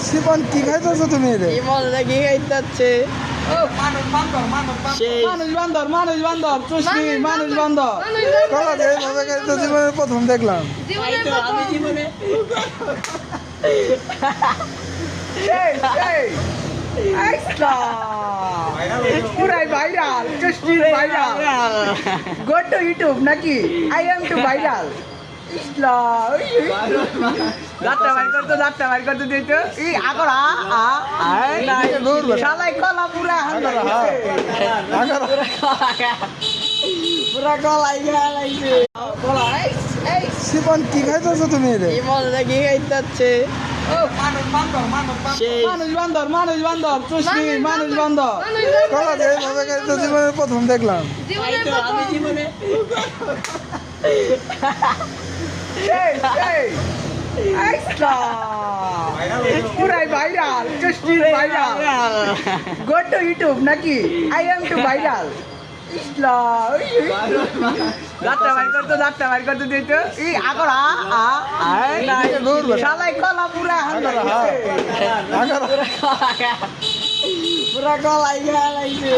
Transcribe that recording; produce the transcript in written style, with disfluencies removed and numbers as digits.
শিপন কি খাইতেছো তুমি রে? কি খাইতেছে? মানুষ বান্দর চুষকি মানুষ বান্দর কলা যে এইভাবে খাইতে জীবনের প্রথম দেখলাম। পুরাই ভাইরাল গো টু ইউটিউব নাকি আই এম টু ভাইরাল যাত্রা বাইর করতে দিত ই আগর শালাই কলা পুরা পুরা গলাই গেলাইছে। শিপন কি খাইতেছো তুমি রে? কি খাইতেছে? মানুষ বান্দর চুষকি মানুষ বান্দর কলা যে এইভাবে খাইতে জীবনের প্রথম দেখলাম। পুরাই ভাইরাল গো টু ইউটিউব নাকি আই এম টু ভাইরাল যাত্রা বাইর করতে দিত ই আগর শালাই কলা পুরা পুরা গলাই গেলাইছে।